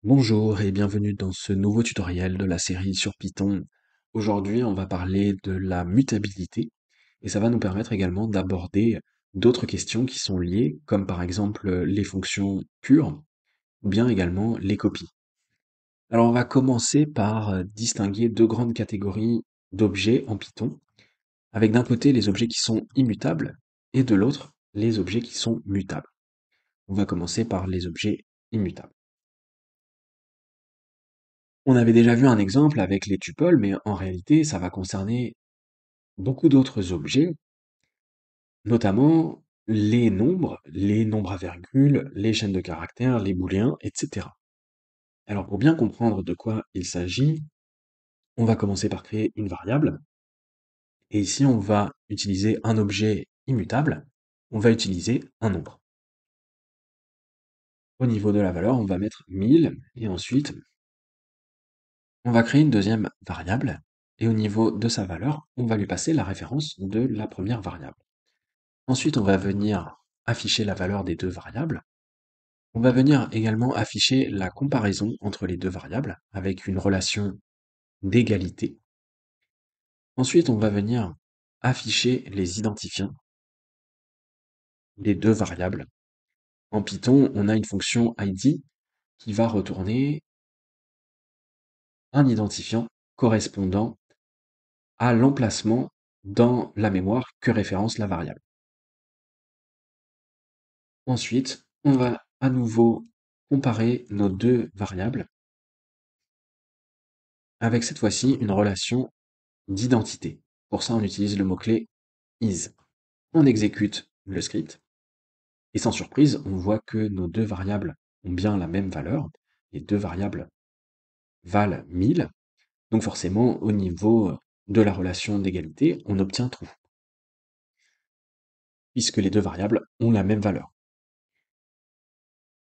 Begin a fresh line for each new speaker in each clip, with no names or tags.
Bonjour et bienvenue dans ce nouveau tutoriel de la série sur Python. Aujourd'hui, on va parler de la mutabilité et ça va nous permettre également d'aborder d'autres questions qui sont liées, comme par exemple les fonctions pures ou bien également les copies. Alors, on va commencer par distinguer deux grandes catégories d'objets en Python, avec d'un côté les objets qui sont immutables et de l'autre les objets qui sont mutables. On va commencer par les objets immutables. On avait déjà vu un exemple avec les tuples, mais en réalité, ça va concerner beaucoup d'autres objets, notamment les nombres à virgule, les chaînes de caractères, les booléens, etc. Alors pour bien comprendre de quoi il s'agit, on va commencer par créer une variable, et ici on va utiliser un objet immutable, on va utiliser un nombre. Au niveau de la valeur, on va mettre 1000, et ensuite on va créer une deuxième variable, et au niveau de sa valeur, on va lui passer la référence de la première variable. Ensuite, on va venir afficher la valeur des deux variables. On va venir également afficher la comparaison entre les deux variables avec une relation d'égalité. Ensuite, on va venir afficher les identifiants des deux variables. En Python, on a une fonction id qui va retourner un identifiant correspondant à l'emplacement dans la mémoire que référence la variable. Ensuite, on va à nouveau comparer nos deux variables avec cette fois-ci une relation d'identité. Pour ça, on utilise le mot-clé is. On exécute le script, et sans surprise, on voit que nos deux variables ont bien la même valeur. Les deux variables valent 1000, donc forcément, au niveau de la relation d'égalité, on obtient true, puisque les deux variables ont la même valeur.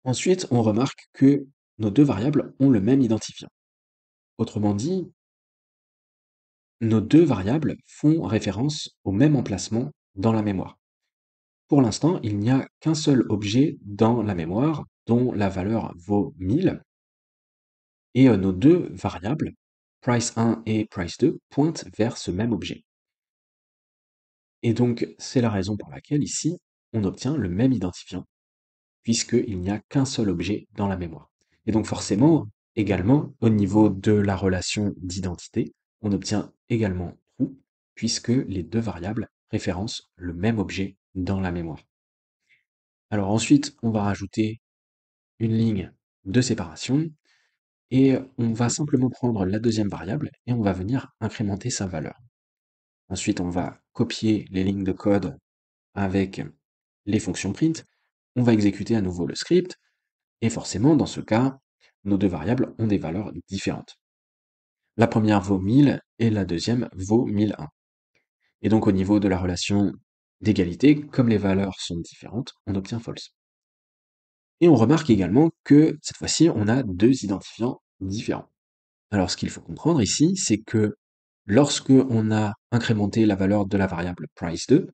Ensuite, on remarque que nos deux variables ont le même identifiant. Autrement dit, nos deux variables font référence au même emplacement dans la mémoire. Pour l'instant, il n'y a qu'un seul objet dans la mémoire dont la valeur vaut 1000, et nos deux variables, price1 et price2, pointent vers ce même objet. Et donc, c'est la raison pour laquelle ici, on obtient le même identifiant, puisqu'il n'y a qu'un seul objet dans la mémoire. Et donc forcément, également, au niveau de la relation d'identité, on obtient également true, puisque les deux variables référencent le même objet dans la mémoire. Alors ensuite, on va rajouter une ligne de séparation, et on va simplement prendre la deuxième variable et on va venir incrémenter sa valeur. Ensuite, on va copier les lignes de code avec les fonctions print, on va exécuter à nouveau le script, et forcément, dans ce cas, nos deux variables ont des valeurs différentes. La première vaut 1000 et la deuxième vaut 1001. Et donc au niveau de la relation d'égalité, comme les valeurs sont différentes, on obtient false. Et on remarque également que cette fois-ci, on a deux identifiants différents. Alors ce qu'il faut comprendre ici, c'est que lorsque on a incrémenté la valeur de la variable price2,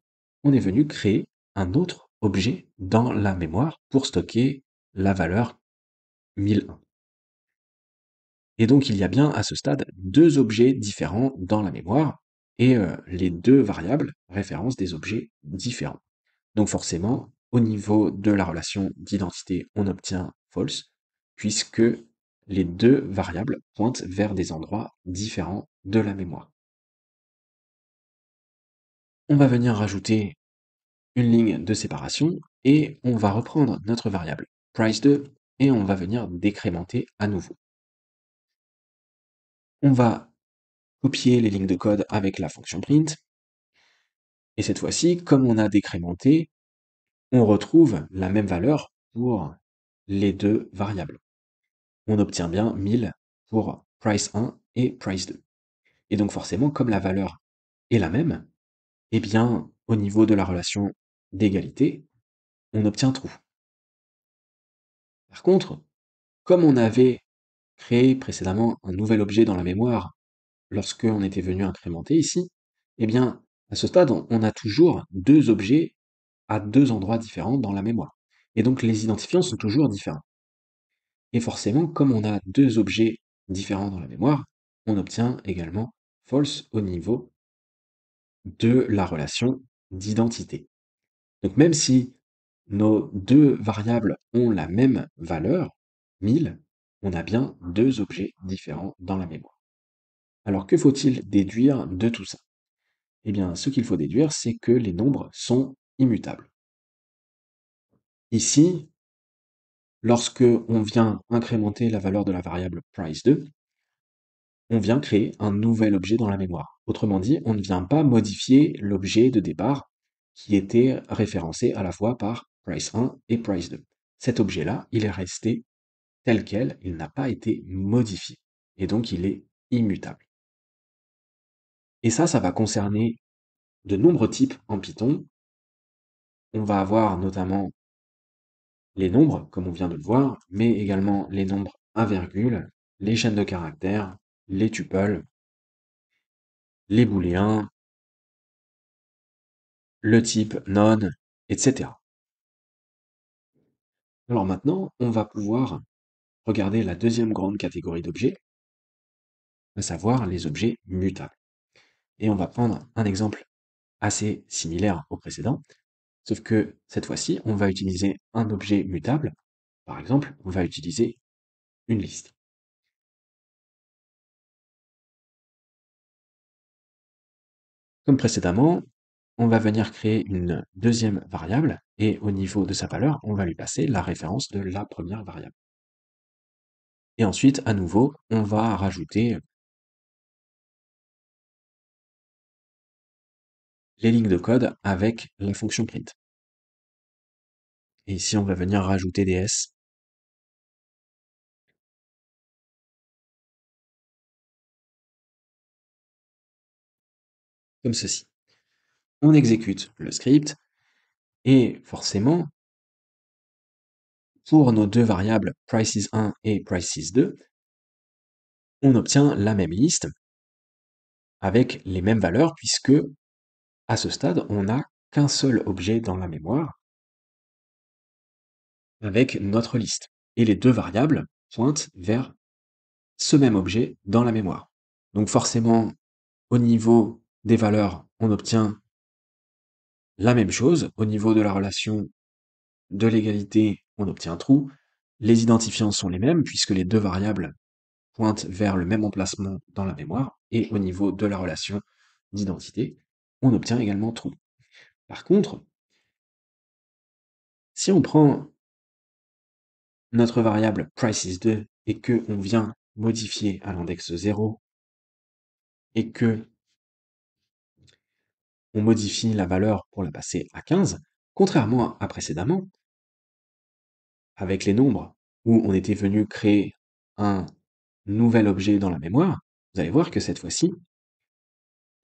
on est venu créer un autre objet dans la mémoire pour stocker la valeur 1001. Et donc il y a bien à ce stade deux objets différents dans la mémoire, et les deux variables référencent des objets différents. Donc forcément, au niveau de la relation d'identité, on obtient false, puisque les deux variables pointent vers des endroits différents de la mémoire. On va venir rajouter une ligne de séparation, et on va reprendre notre variable price2, et on va venir décrémenter à nouveau. On va copier les lignes de code avec la fonction print, et cette fois-ci, comme on a décrémenté, on retrouve la même valeur pour les deux variables. On obtient bien 1000 pour price1 et price2. Et donc forcément, comme la valeur est la même, eh bien, au niveau de la relation d'égalité, on obtient true. Par contre, comme on avait créé précédemment un nouvel objet dans la mémoire lorsque on était venu incrémenter ici, eh bien, à ce stade, on a toujours deux objets à deux endroits différents dans la mémoire. Et donc les identifiants sont toujours différents. Et forcément, comme on a deux objets différents dans la mémoire, on obtient également false au niveau de la relation d'identité. Donc même si nos deux variables ont la même valeur, 1000, on a bien deux objets différents dans la mémoire. Alors que faut-il déduire de tout ça? Eh bien, ce qu'il faut déduire, c'est que les nombres sont immutables. Ici, lorsque on vient incrémenter la valeur de la variable price2, on vient créer un nouvel objet dans la mémoire. Autrement dit, on ne vient pas modifier l'objet de départ qui était référencé à la fois par price1 et price2. Cet objet-là, il est resté tel quel, il n'a pas été modifié. Et donc, il est immutable. Et ça va concerner de nombreux types en Python. On va avoir notamment les nombres, comme on vient de le voir, mais également les nombres à virgule, les chaînes de caractères, les tuples, les booléens, le type non, etc. Alors maintenant, on va pouvoir regarder la deuxième grande catégorie d'objets, à savoir les objets mutables. Et on va prendre un exemple assez similaire au précédent, sauf que cette fois-ci, on va utiliser un objet mutable. Par exemple, on va utiliser une liste. Comme précédemment, on va venir créer une deuxième variable, et au niveau de sa valeur, on va lui passer la référence de la première variable. Et ensuite, à nouveau, on va rajouter les lignes de code avec la fonction print. Et ici, on va venir rajouter des S, comme ceci. On exécute le script, et forcément, pour nos deux variables prices1 et prices2, on obtient la même liste avec les mêmes valeurs, puisque à ce stade, on n'a qu'un seul objet dans la mémoire avec notre liste. Et les deux variables pointent vers ce même objet dans la mémoire. Donc forcément, au niveau des valeurs, on obtient la même chose. Au niveau de la relation de l'égalité, on obtient true. Les identifiants sont les mêmes, puisque les deux variables pointent vers le même emplacement dans la mémoire. Et au niveau de la relation d'identité, on obtient également true. Par contre, si on prend notre variable prices2 et que on vient modifier à l'index 0 et que on modifie la valeur pour la passer à 15, contrairement à précédemment, avec les nombres, où on était venu créer un nouvel objet dans la mémoire, vous allez voir que cette fois-ci,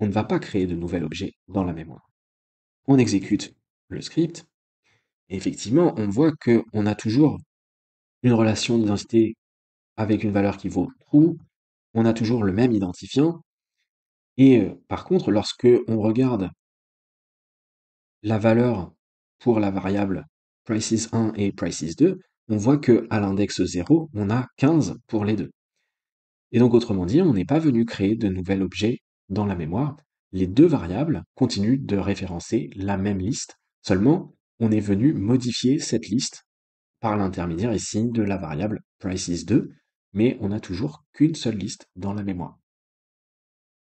on ne va pas créer de nouvel objet dans la mémoire. On exécute le script, et effectivement, on voit qu'on a toujours une relation d'identité avec une valeur qui vaut true, on a toujours le même identifiant, et par contre, lorsque on regarde la valeur pour la variable prices1 et prices2, on voit que à l'index 0, on a 15 pour les deux. Et donc, autrement dit, on n'est pas venu créer de nouvel objet dans la mémoire. Les deux variables continuent de référencer la même liste, seulement on est venu modifier cette liste par l'intermédiaire ici de la variable prices2, mais on n'a toujours qu'une seule liste dans la mémoire.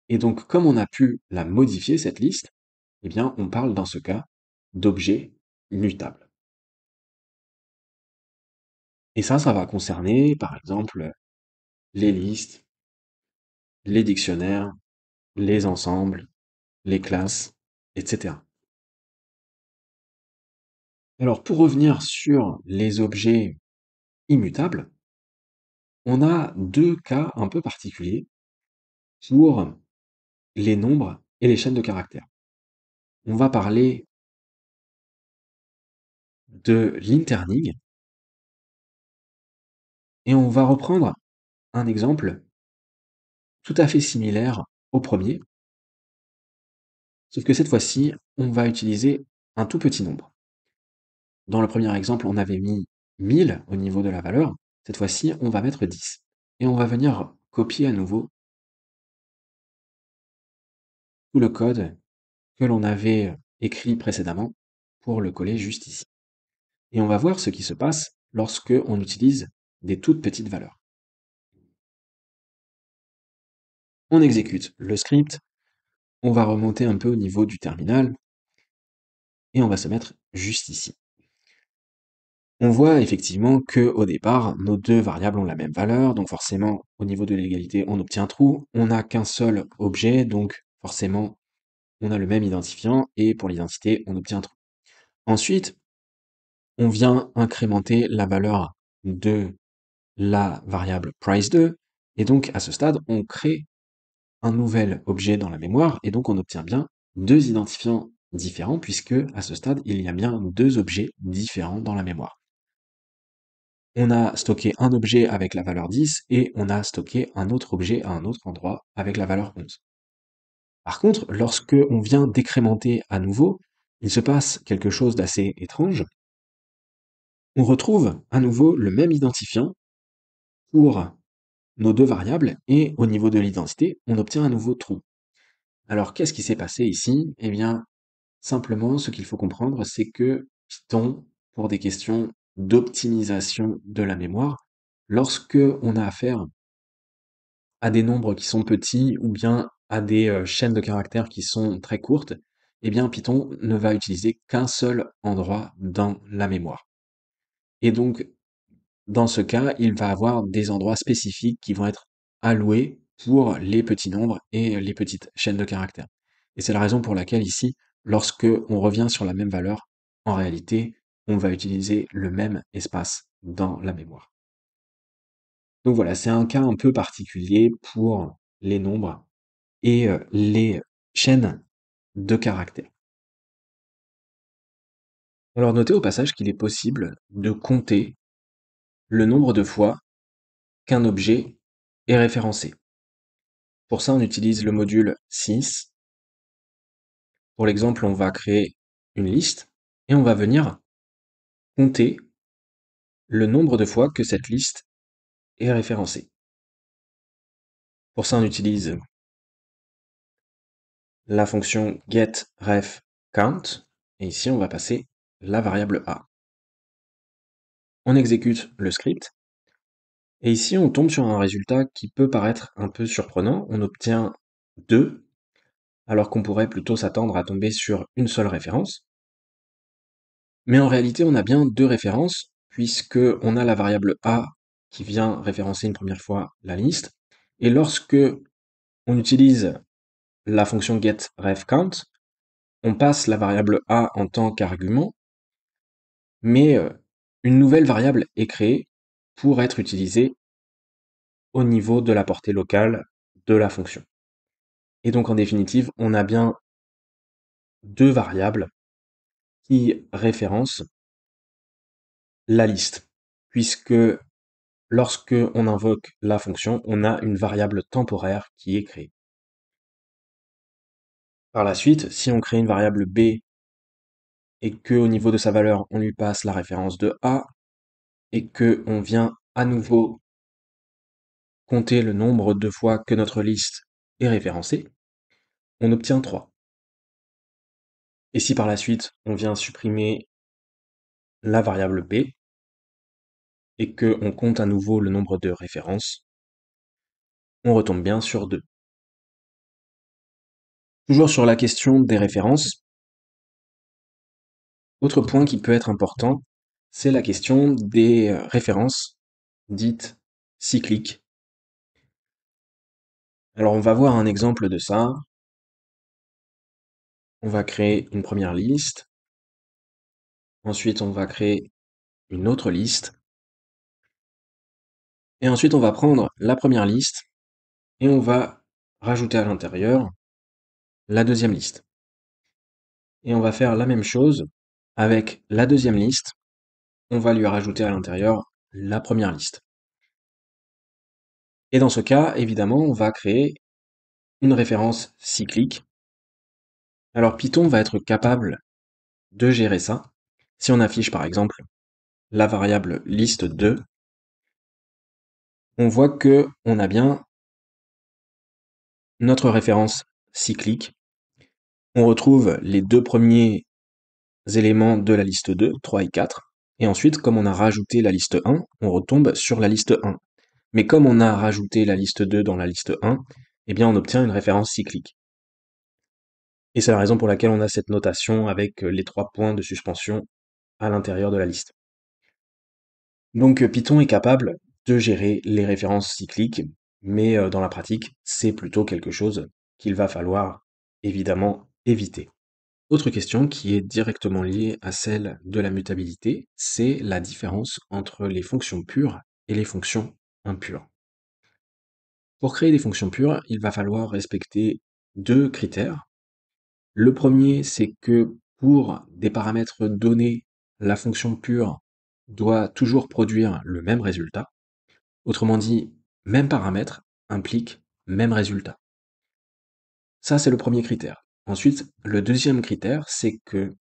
Et donc, comme on a pu la modifier, cette liste, eh bien, on parle dans ce cas d'objet mutable. Et ça va concerner, par exemple, les listes, les dictionnaires, les ensembles, les classes, etc. Alors, pour revenir sur les objets immutables, on a deux cas un peu particuliers pour les nombres et les chaînes de caractères. On va parler de l'interning et on va reprendre un exemple tout à fait similaire au premier, sauf que cette fois-ci, on va utiliser un tout petit nombre. Dans le premier exemple, on avait mis 1000 au niveau de la valeur. Cette fois-ci, on va mettre 10. Et on va venir copier à nouveau tout le code que l'on avait écrit précédemment pour le coller juste ici. Et on va voir ce qui se passe lorsque on utilise des toutes petites valeurs. On exécute le script, on va remonter un peu au niveau du terminal, et on va se mettre juste ici. On voit effectivement que au départ, nos deux variables ont la même valeur, donc forcément, au niveau de l'égalité, on obtient true. On n'a qu'un seul objet, donc forcément, on a le même identifiant, et pour l'identité, on obtient true. Ensuite, on vient incrémenter la valeur de la variable price2, et donc à ce stade, on crée un nouvel objet dans la mémoire, et donc on obtient bien deux identifiants différents, puisque à ce stade, il y a bien deux objets différents dans la mémoire. On a stocké un objet avec la valeur 10, et on a stocké un autre objet à un autre endroit avec la valeur 11. Par contre, lorsque on vient décrémenter à nouveau, il se passe quelque chose d'assez étrange. On retrouve à nouveau le même identifiant pour nos deux variables, et au niveau de l'identité, on obtient à nouveau true. Alors, qu'est-ce qui s'est passé ici? Eh bien, simplement, ce qu'il faut comprendre, c'est que Python, pour des questions d'optimisation de la mémoire, lorsque on a affaire à des nombres qui sont petits ou bien à des chaînes de caractères qui sont très courtes, eh bien Python ne va utiliser qu'un seul endroit dans la mémoire. Et donc, dans ce cas, il va avoir des endroits spécifiques qui vont être alloués pour les petits nombres et les petites chaînes de caractères. Et c'est la raison pour laquelle ici, lorsque on revient sur la même valeur, en réalité, on va utiliser le même espace dans la mémoire. Donc voilà, c'est un cas un peu particulier pour les nombres et les chaînes de caractères. Alors notez au passage qu'il est possible de compter le nombre de fois qu'un objet est référencé. Pour ça, on utilise le module sys. Pour l'exemple, on va créer une liste et on va venir compter le nombre de fois que cette liste est référencée. Pour ça, on utilise la fonction getRefCount, et ici, on va passer la variable a. On exécute le script, et ici, on tombe sur un résultat qui peut paraître un peu surprenant. On obtient 2, alors qu'on pourrait plutôt s'attendre à tomber sur une seule référence. Mais en réalité, on a bien deux références, puisque on a la variable a qui vient référencer une première fois la liste, et lorsque on utilise la fonction getRefCount, on passe la variable a en tant qu'argument, mais une nouvelle variable est créée pour être utilisée au niveau de la portée locale de la fonction. Et donc en définitive, on a bien deux variables qui référencent la liste, puisque lorsque on invoque la fonction, on a une variable temporaire qui est créée. Par la suite, si on crée une variable b et que au niveau de sa valeur, on lui passe la référence de a, et que on vient à nouveau compter le nombre de fois que notre liste est référencée, on obtient 3. Et si par la suite, on vient supprimer la variable b, et que on compte à nouveau le nombre de références, on retombe bien sur 2. Toujours sur la question des références, autre point qui peut être important, c'est la question des références dites cycliques. Alors on va voir un exemple de ça. On va créer une première liste. Ensuite, on va créer une autre liste. Et ensuite, on va prendre la première liste et on va rajouter à l'intérieur la deuxième liste. Et on va faire la même chose avec la deuxième liste. On va lui rajouter à l'intérieur la première liste. Et dans ce cas, évidemment, on va créer une référence cyclique. Alors Python va être capable de gérer ça. Si on affiche par exemple la variable liste2, on voit que on a bien notre référence cyclique. On retrouve les deux premiers éléments de la liste 2, 3 et 4. Et ensuite, comme on a rajouté la liste 1, on retombe sur la liste 1. Mais comme on a rajouté la liste 2 dans la liste 1, eh bien on obtient une référence cyclique. Et c'est la raison pour laquelle on a cette notation avec les 3 points de suspension à l'intérieur de la liste. Donc Python est capable de gérer les références cycliques, mais dans la pratique, c'est plutôt quelque chose qu'il va falloir évidemment éviter. Autre question qui est directement liée à celle de la mutabilité, c'est la différence entre les fonctions pures et les fonctions impures. Pour créer des fonctions pures, il va falloir respecter deux critères. Le premier, c'est que pour des paramètres donnés, la fonction pure doit toujours produire le même résultat. Autrement dit, même paramètre implique même résultat. Ça, c'est le premier critère. Ensuite, le deuxième critère, c'est que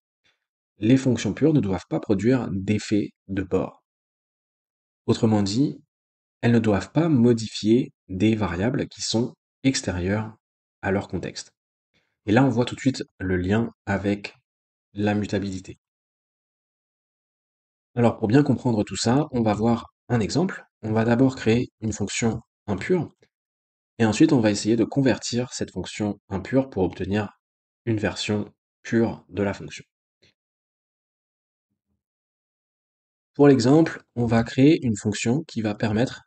les fonctions pures ne doivent pas produire d'effet de bord. Autrement dit, elles ne doivent pas modifier des variables qui sont extérieures à leur contexte. Et là, on voit tout de suite le lien avec la mutabilité. Alors, pour bien comprendre tout ça, on va voir un exemple. On va d'abord créer une fonction impure, et ensuite on va essayer de convertir cette fonction impure pour obtenir une version pure de la fonction. Pour l'exemple, on va créer une fonction qui va permettre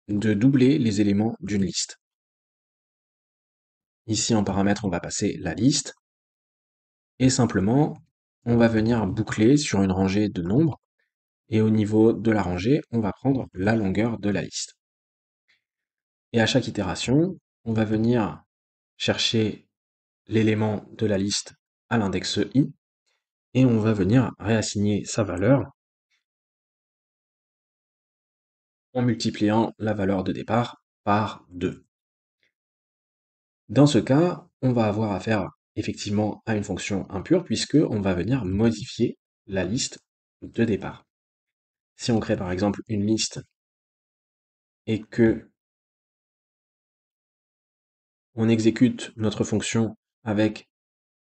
de doubler les éléments d'une liste. Ici, en paramètre, on va passer la liste, et simplement, on va venir boucler sur une rangée de nombres, et au niveau de la rangée, on va prendre la longueur de la liste. Et à chaque itération, on va venir chercher l'élément de la liste à l'index i, et on va venir réassigner sa valeur en multipliant la valeur de départ par 2. Dans ce cas, on va avoir affaire effectivement à une fonction impure puisque on va venir modifier la liste de départ. Si on crée par exemple une liste et que on exécute notre fonction avec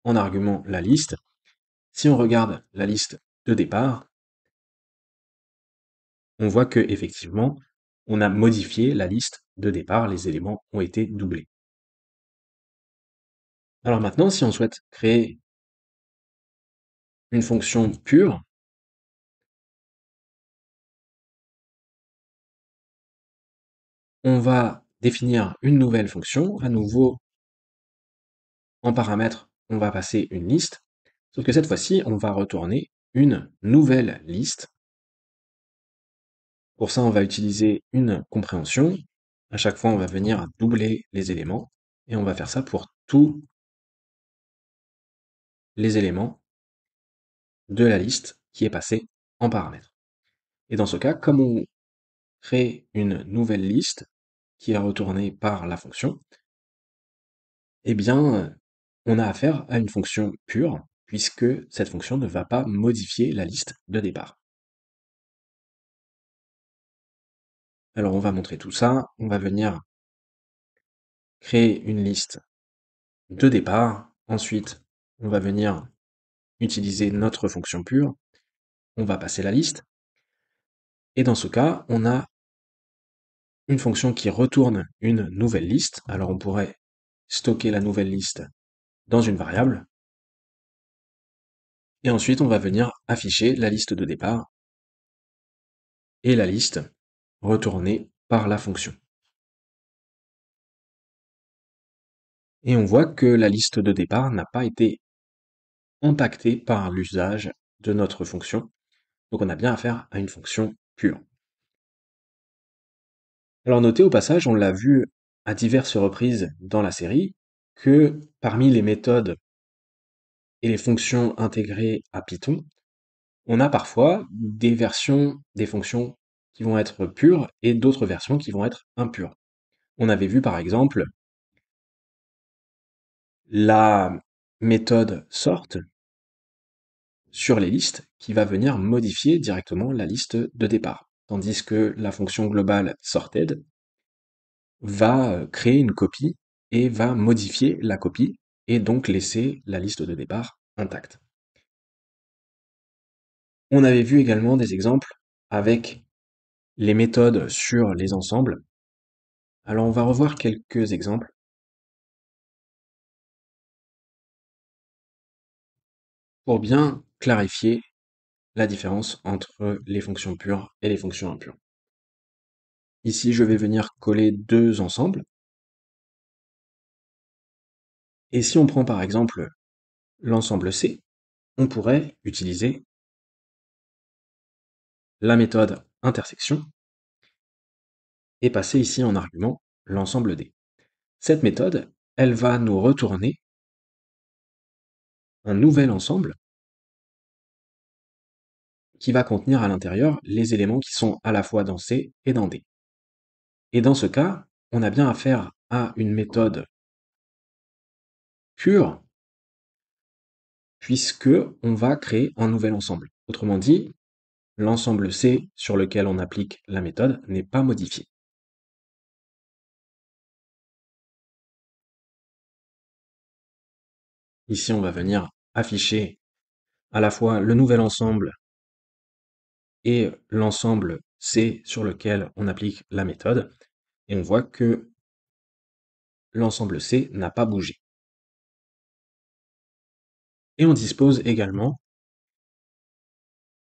en argument la liste, si on regarde la liste de départ, on voit que effectivement on a modifié la liste de départ, les éléments ont été doublés. Alors maintenant, si on souhaite créer une fonction pure, on va définir une nouvelle fonction, à nouveau en paramètre, on va passer une liste, sauf que cette fois-ci, on va retourner une nouvelle liste. Pour ça, on va utiliser une compréhension. À chaque fois, on va venir doubler les éléments, et on va faire ça pour tous les éléments de la liste qui est passée en paramètre. Et dans ce cas, comme on crée une nouvelle liste qui est retournée par la fonction, eh bien, on a affaire à une fonction pure, puisque cette fonction ne va pas modifier la liste de départ. Alors on va montrer tout ça, on va venir créer une liste de départ, ensuite on va venir utiliser notre fonction pure, on va passer la liste, et dans ce cas, on a une fonction qui retourne une nouvelle liste, alors on pourrait stocker la nouvelle liste dans une variable, et ensuite on va venir afficher la liste de départ et la liste retournée par la fonction. Et on voit que la liste de départ n'a pas été impactée par l'usage de notre fonction, donc on a bien affaire à une fonction pure. Alors notez au passage, on l'a vu à diverses reprises dans la série, que parmi les méthodes et les fonctions intégrées à Python, on a parfois des versions des fonctions qui vont être pures et d'autres versions qui vont être impures. On avait vu par exemple la méthode sort sur les listes qui va venir modifier directement la liste de départ. Tandis que la fonction globale sorted va créer une copie et va modifier la copie et donc laisser la liste de départ intacte. On avait vu également des exemples avec les méthodes sur les ensembles. Alors on va revoir quelques exemples pour bien clarifier la différence entre les fonctions pures et les fonctions impures. Ici, je vais venir coller deux ensembles. Et si on prend par exemple l'ensemble C, on pourrait utiliser la méthode intersection et passer ici en argument l'ensemble D. Cette méthode, elle va nous retourner un nouvel ensemble qui va contenir à l'intérieur les éléments qui sont à la fois dans C et dans D. Et dans ce cas, on a bien affaire à une méthode pure puisque on va créer un nouvel ensemble. Autrement dit, l'ensemble C sur lequel on applique la méthode n'est pas modifié. Ici, on va venir afficher à la fois le nouvel ensemble et l'ensemble C sur lequel on applique la méthode, et on voit que l'ensemble C n'a pas bougé. Et on dispose également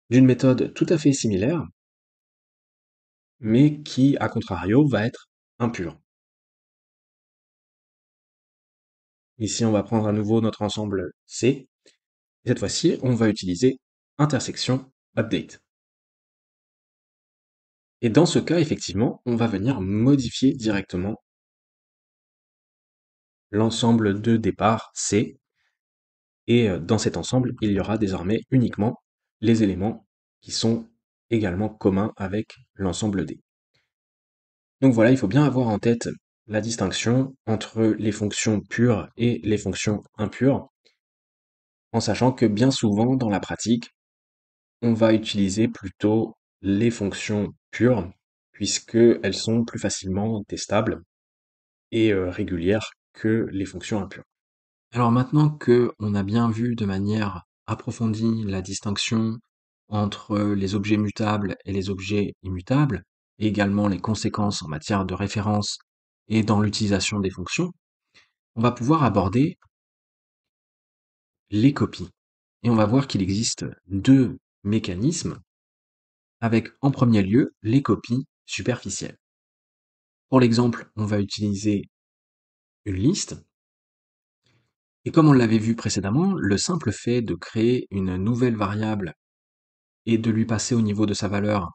d'une méthode tout à fait similaire, mais qui, à contrario, va être impure. Ici, on va prendre à nouveau notre ensemble C, et cette fois-ci, on va utiliser intersection update. Et dans ce cas, effectivement, on va venir modifier directement l'ensemble de départ C, et dans cet ensemble, il y aura désormais uniquement les éléments qui sont également communs avec l'ensemble D. Donc voilà, il faut bien avoir en tête la distinction entre les fonctions pures et les fonctions impures, en sachant que bien souvent dans la pratique, on va utiliser plutôt les fonctions pures, puisqu'elles sont plus facilement testables et régulières que les fonctions impures. Alors maintenant que on a bien vu de manière approfondie la distinction entre les objets mutables et les objets immutables, et également les conséquences en matière de référence et dans l'utilisation des fonctions, on va pouvoir aborder les copies. Et on va voir qu'il existe deux mécanismes, avec en premier lieu les copies superficielles. Pour l'exemple, on va utiliser une liste. Et comme on l'avait vu précédemment, le simple fait de créer une nouvelle variable et de lui passer au niveau de sa valeur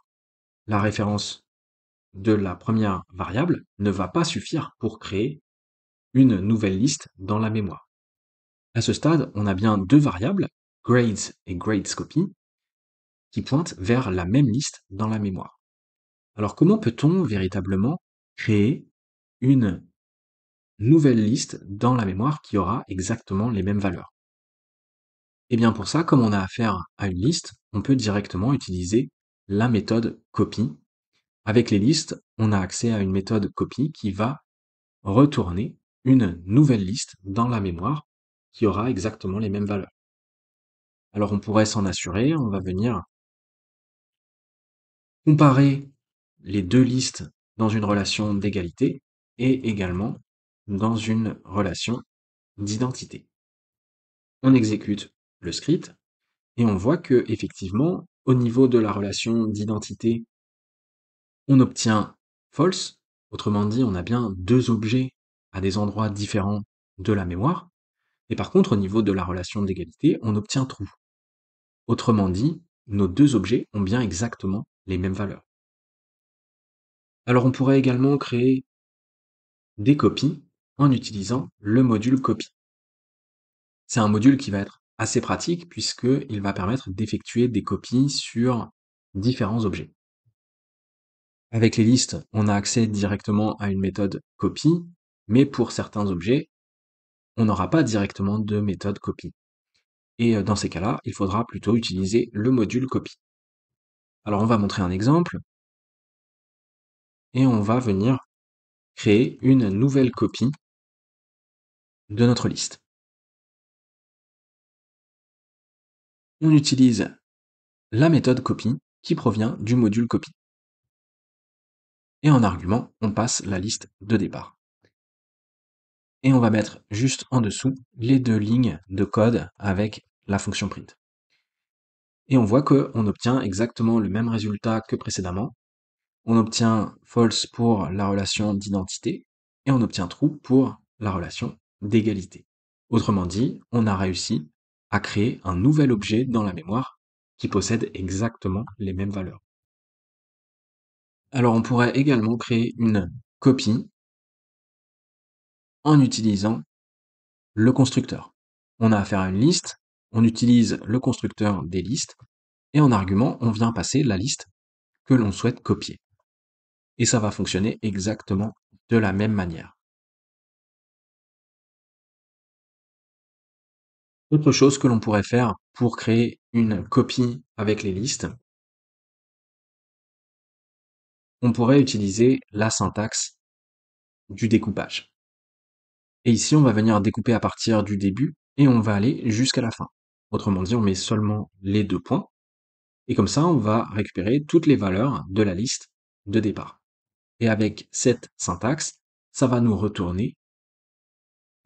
la référence de la première variable ne va pas suffire pour créer une nouvelle liste dans la mémoire. À ce stade, on a bien deux variables, grades et gradescopy, qui pointent vers la même liste dans la mémoire. Alors comment peut-on véritablement créer une nouvelle liste dans la mémoire qui aura exactement les mêmes valeurs? Et bien pour ça, comme on a affaire à une liste, on peut directement utiliser la méthode copy. Avec les listes, on a accès à une méthode copy qui va retourner une nouvelle liste dans la mémoire qui aura exactement les mêmes valeurs. Alors on pourrait s'en assurer, on va venir comparer les deux listes dans une relation d'égalité et également dans une relation d'identité. On exécute le script et on voit que effectivement, au niveau de la relation d'identité, on obtient false, autrement dit, on a bien deux objets à des endroits différents de la mémoire, et par contre, au niveau de la relation d'égalité, on obtient true. Autrement dit, nos deux objets ont bien exactement les mêmes valeurs. Alors on pourrait également créer des copies en utilisant le module copy. C'est un module qui va être assez pratique puisqu'il va permettre d'effectuer des copies sur différents objets. Avec les listes, on a accès directement à une méthode copy, mais pour certains objets, on n'aura pas directement de méthode copy. Et dans ces cas-là, il faudra plutôt utiliser le module copy. Alors on va montrer un exemple, et on va venir créer une nouvelle copie de notre liste. On utilise la méthode copy qui provient du module copy. Et en argument, on passe la liste de départ. Et on va mettre juste en dessous les 2 lignes de code avec la fonction print. Et on voit qu'on obtient exactement le même résultat que précédemment. On obtient false pour la relation d'identité et on obtient true pour la relation d'égalité. Autrement dit, on a réussi à créer un nouvel objet dans la mémoire qui possède exactement les mêmes valeurs. Alors on pourrait également créer une copie en utilisant le constructeur. On a affaire à une liste, on utilise le constructeur des listes, et en argument, on vient passer la liste que l'on souhaite copier. Et ça va fonctionner exactement de la même manière. Autre chose que l'on pourrait faire pour créer une copie avec les listes, on pourrait utiliser la syntaxe du découpage. Et ici, on va venir découper à partir du début et on va aller jusqu'à la fin. Autrement dit, on met seulement les 2 points. Et comme ça, on va récupérer toutes les valeurs de la liste de départ. Et avec cette syntaxe, ça va nous retourner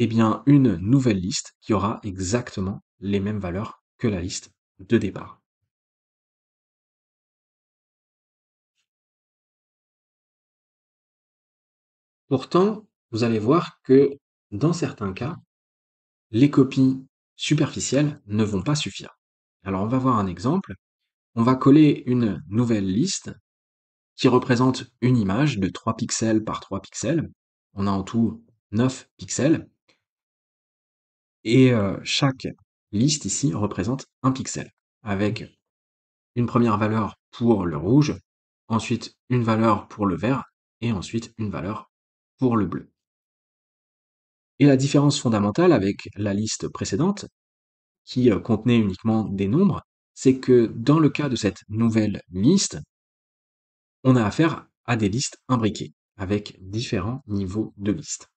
eh bien, une nouvelle liste qui aura exactement les mêmes valeurs que la liste de départ. Pourtant, vous allez voir que dans certains cas, les copies superficielles ne vont pas suffire. Alors on va voir un exemple. On va coller une nouvelle liste qui représente une image de 3 pixels par 3 pixels. On a en tout 9 pixels. Et chaque liste ici représente un pixel, avec une première valeur pour le rouge, ensuite une valeur pour le vert, et ensuite une valeur pour le bleu. Et la différence fondamentale avec la liste précédente, qui contenait uniquement des nombres, c'est que dans le cas de cette nouvelle liste, on a affaire à des listes imbriquées, avec différents niveaux de liste.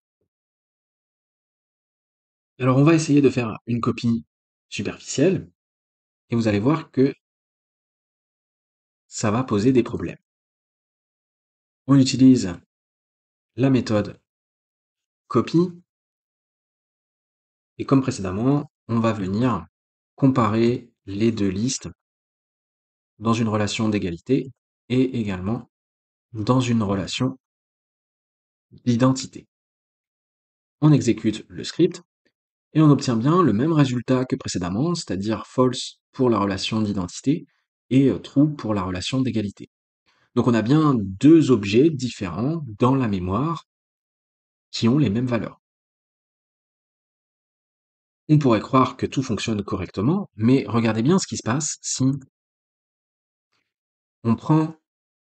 Alors on va essayer de faire une copie superficielle, et vous allez voir que ça va poser des problèmes. On utilise la méthode copy, et comme précédemment, on va venir comparer les 2 listes dans une relation d'égalité et également dans une relation d'identité. On exécute le script et on obtient bien le même résultat que précédemment, c'est-à-dire false pour la relation d'identité et true pour la relation d'égalité. Donc on a bien 2 objets différents dans la mémoire qui ont les mêmes valeurs. On pourrait croire que tout fonctionne correctement, mais regardez bien ce qui se passe si on prend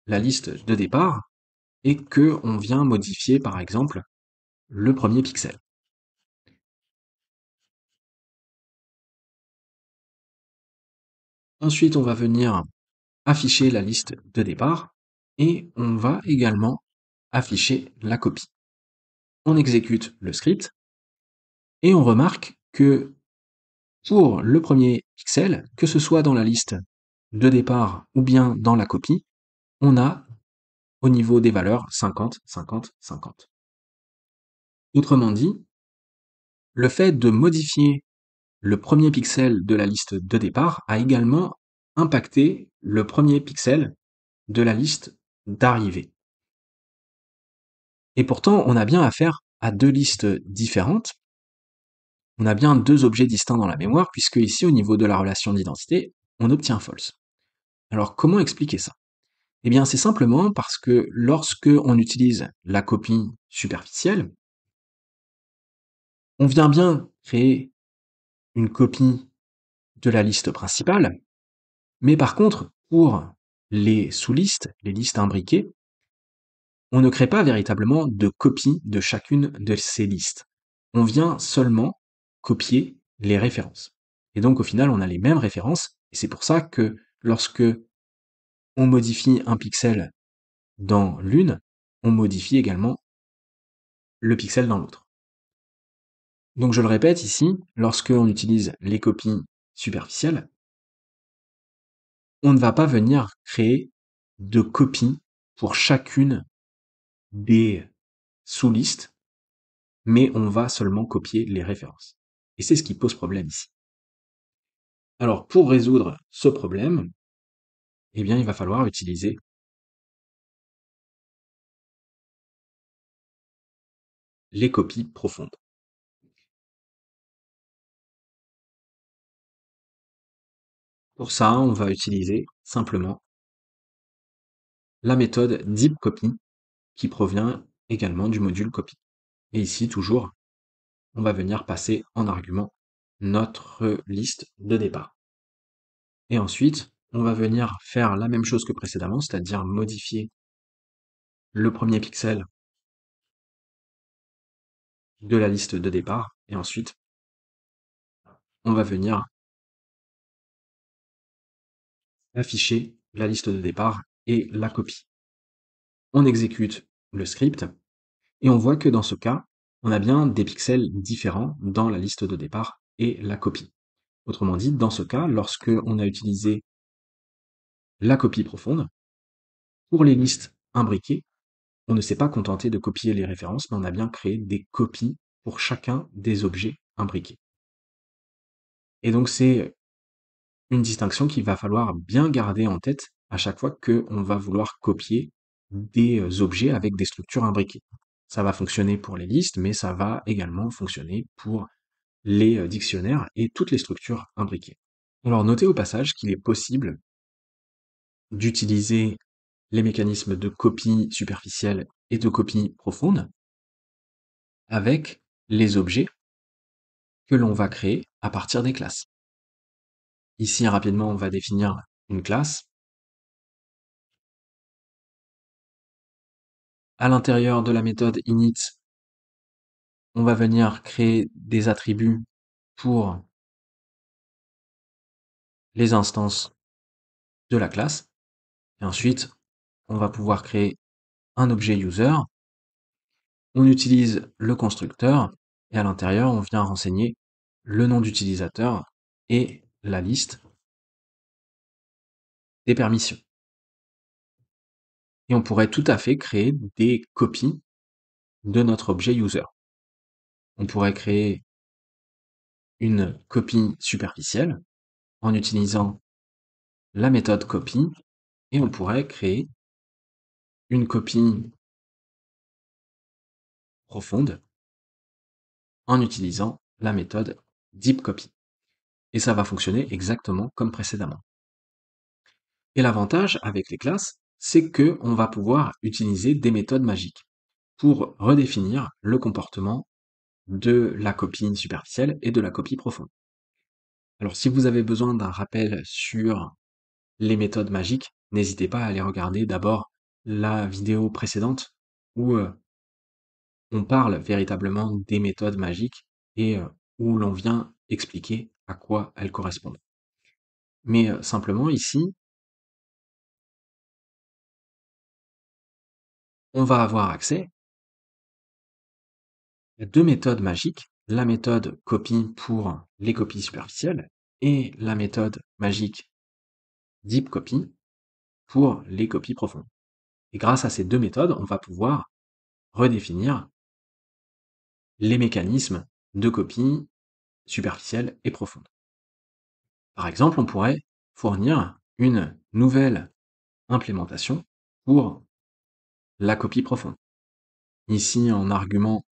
la liste de départ et que on vient modifier par exemple le premier pixel. Ensuite, on va venir afficher la liste de départ et on va également afficher la copie. On exécute le script et on remarque que pour le premier pixel, que ce soit dans la liste de départ ou bien dans la copie, on a au niveau des valeurs 50, 50, 50. Autrement dit, le fait de modifier le premier pixel de la liste de départ a également impacté le premier pixel de la liste d'arrivée. Et pourtant, on a bien affaire à 2 listes différentes. On a bien 2 objets distincts dans la mémoire, puisque ici, au niveau de la relation d'identité, on obtient false. Alors, comment expliquer ça? Eh bien, c'est simplement parce que lorsque on utilise la copie superficielle, on vient bien créer une copie de la liste principale, mais par contre, pour les sous-listes, les listes imbriquées, on ne crée pas véritablement de copie de chacune de ces listes. On vient seulement copier les références. Et donc au final, on a les mêmes références, et c'est pour ça que lorsque on modifie un pixel dans l'une, on modifie également le pixel dans l'autre. Donc je le répète ici, lorsque on utilise les copies superficielles, on ne va pas venir créer de copies pour chacune des sous-listes, mais on va seulement copier les références. Et c'est ce qui pose problème ici. Alors pour résoudre ce problème, eh bien il va falloir utiliser les copies profondes. Pour ça, on va utiliser simplement la méthode deepcopy qui provient également du module copy. Et ici, toujours, on va venir passer en argument notre liste de départ. Et ensuite, on va venir faire la même chose que précédemment, c'est-à-dire modifier le premier pixel de la liste de départ. Et ensuite, on va venir afficher la liste de départ et la copie. On exécute le script et on voit que dans ce cas, on a bien des pixels différents dans la liste de départ et la copie. Autrement dit, dans ce cas, lorsque on a utilisé la copie profonde, pour les listes imbriquées, on ne s'est pas contenté de copier les références, mais on a bien créé des copies pour chacun des objets imbriqués. Et donc c'est une distinction qu'il va falloir bien garder en tête à chaque fois qu'on va vouloir copier des objets avec des structures imbriquées. Ça va fonctionner pour les listes, mais ça va également fonctionner pour les dictionnaires et toutes les structures imbriquées. Alors notez au passage qu'il est possible d'utiliser les mécanismes de copie superficielle et de copie profonde avec les objets que l'on va créer à partir des classes. Ici, rapidement, on va définir une classe. À l'intérieur de la méthode init, on va venir créer des attributs pour les instances de la classe. Et ensuite, on va pouvoir créer un objet user. On utilise le constructeur et à l'intérieur, on vient renseigner le nom d'utilisateur et la liste des permissions. Et on pourrait tout à fait créer des copies de notre objet user. On pourrait créer une copie superficielle en utilisant la méthode copy et on pourrait créer une copie profonde en utilisant la méthode deepcopy. Et ça va fonctionner exactement comme précédemment. Et l'avantage avec les classes, c'est que on va pouvoir utiliser des méthodes magiques pour redéfinir le comportement de la copie superficielle et de la copie profonde. Alors si vous avez besoin d'un rappel sur les méthodes magiques, n'hésitez pas à aller regarder d'abord la vidéo précédente où on parle véritablement des méthodes magiques et où l'on vient expliquer à quoi elles correspondent. Mais simplement ici, on va avoir accès à deux méthodes magiques, la méthode copy pour les copies superficielles et la méthode magique deepcopy pour les copies profondes. Et grâce à ces deux méthodes, on va pouvoir redéfinir les mécanismes de copie superficielle et profonde. Par exemple, on pourrait fournir une nouvelle implémentation pour la copie profonde. Ici, en argument,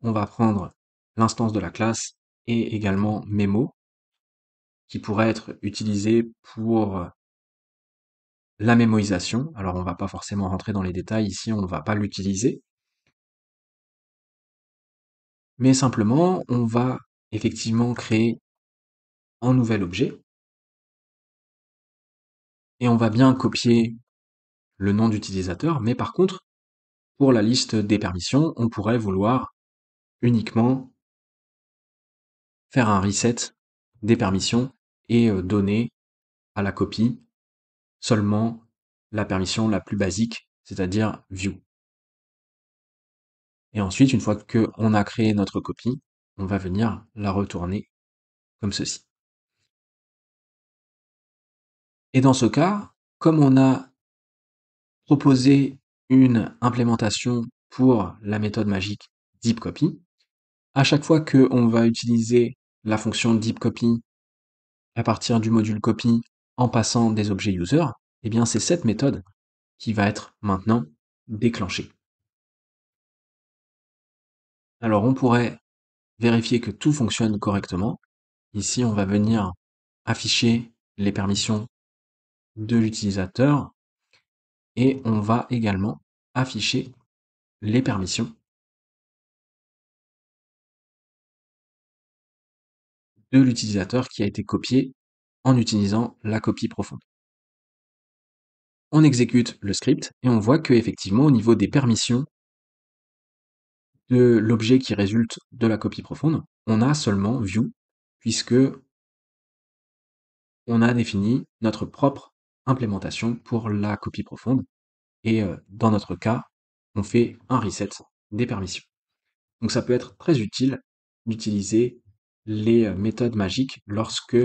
on va prendre l'instance de la classe et également memo, qui pourrait être utilisé pour la mémoisation. Alors, on ne va pas forcément rentrer dans les détails ici, on ne va pas l'utiliser. Mais simplement, on va effectivement créer un nouvel objet et on va bien copier le nom d'utilisateur, mais par contre, pour la liste des permissions, on pourrait vouloir uniquement faire un reset des permissions et donner à la copie seulement la permission la plus basique, c'est-à-dire view. Et ensuite, une fois qu'on a créé notre copie, on va venir la retourner comme ceci. Et dans ce cas, comme on a proposé une implémentation pour la méthode magique deepcopy, à chaque fois qu'on va utiliser la fonction deepcopy à partir du module copy en passant des objets user, eh bien c'est cette méthode qui va être maintenant déclenchée. Alors on pourrait vérifier que tout fonctionne correctement. Ici, on va venir afficher les permissions de l'utilisateur et on va également afficher les permissions de l'utilisateur qui a été copié en utilisant la copie profonde. On exécute le script et on voit que effectivement au niveau des permissions de l'objet qui résulte de la copie profonde, on a seulement view puisque on a défini notre propre implémentation pour la copie profonde et dans notre cas, on fait un reset des permissions. Donc ça peut être très utile d'utiliser les méthodes magiques lorsque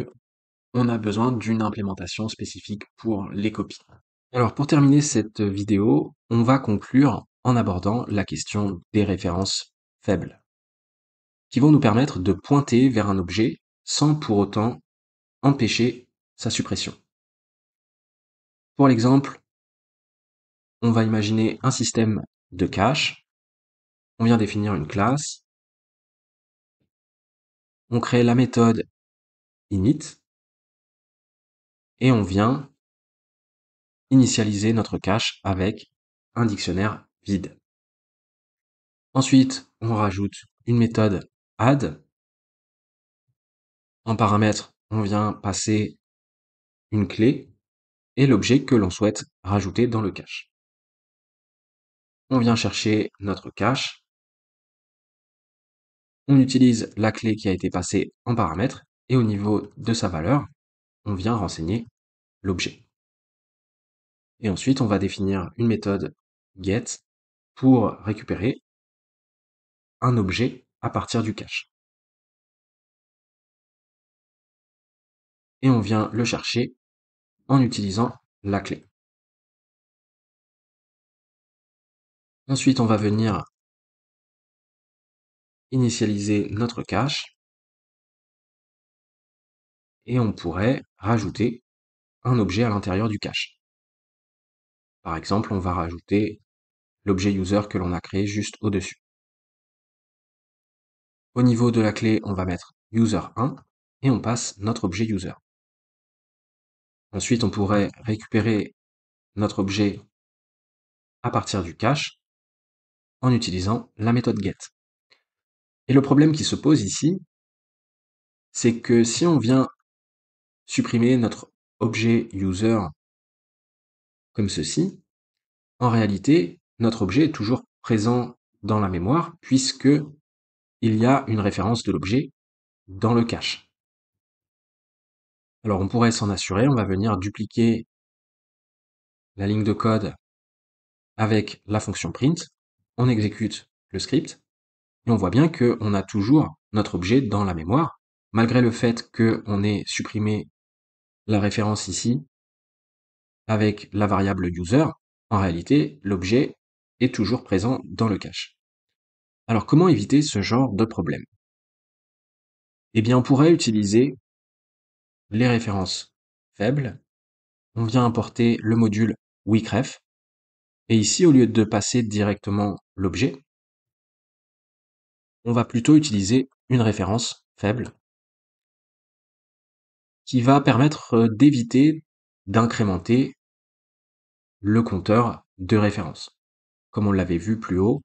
on a besoin d'une implémentation spécifique pour les copies. Alors pour terminer cette vidéo, on va conclure en abordant la question des références faibles, qui vont nous permettre de pointer vers un objet sans pour autant empêcher sa suppression. Pour l'exemple, on va imaginer un système de cache, on vient définir une classe, on crée la méthode init, et on vient initialiser notre cache avec un dictionnaire vide. Ensuite, on rajoute une méthode add. En paramètre, on vient passer une clé et l'objet que l'on souhaite rajouter dans le cache. On vient chercher notre cache. On utilise la clé qui a été passée en paramètre et au niveau de sa valeur, on vient renseigner l'objet. Et ensuite, on va définir une méthode get pour récupérer un objet à partir du cache. Et on vient le chercher en utilisant la clé. Ensuite, on va venir initialiser notre cache et on pourrait rajouter un objet à l'intérieur du cache. Par exemple, on va rajouter l'objet user que l'on a créé juste au-dessus. Au niveau de la clé, on va mettre user1 et on passe notre objet user. Ensuite, on pourrait récupérer notre objet à partir du cache en utilisant la méthode get. Et le problème qui se pose ici, c'est que si on vient supprimer notre objet user comme ceci, en réalité, notre objet est toujours présent dans la mémoire puisque il y a une référence de l'objet dans le cache. Alors on pourrait s'en assurer, on va venir dupliquer la ligne de code avec la fonction print, on exécute le script, et on voit bien qu'on a toujours notre objet dans la mémoire, malgré le fait qu'on ait supprimé la référence ici avec la variable user, en réalité, l'objet est toujours présent dans le cache. Alors comment éviter ce genre de problème? Eh bien, on pourrait utiliser les références faibles. On vient importer le module weakref. Et ici, au lieu de passer directement l'objet, on va plutôt utiliser une référence faible qui va permettre d'éviter d'incrémenter le compteur de référence. Comme on l'avait vu plus haut,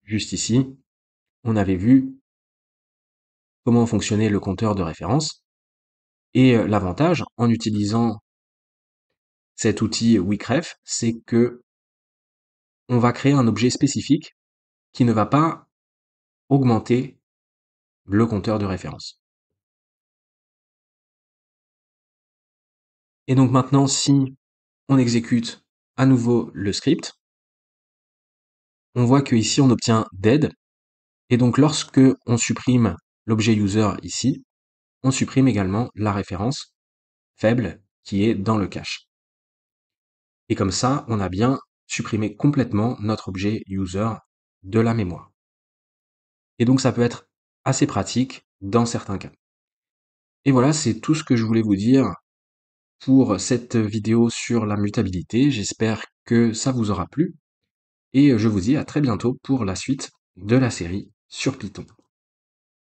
juste ici, on avait vu comment fonctionnait le compteur de référence. Et l'avantage en utilisant cet outil weakref, c'est que on va créer un objet spécifique qui ne va pas augmenter le compteur de référence. Et donc maintenant, si on exécute à nouveau le script. On voit qu'ici on obtient dead, et donc lorsque on supprime l'objet user ici, on supprime également la référence faible qui est dans le cache. Et comme ça, on a bien supprimé complètement notre objet user de la mémoire. Et donc ça peut être assez pratique dans certains cas. Et voilà, c'est tout ce que je voulais vous dire pour cette vidéo sur la mutabilité. J'espère que ça vous aura plu. Et je vous dis à très bientôt pour la suite de la série sur Python.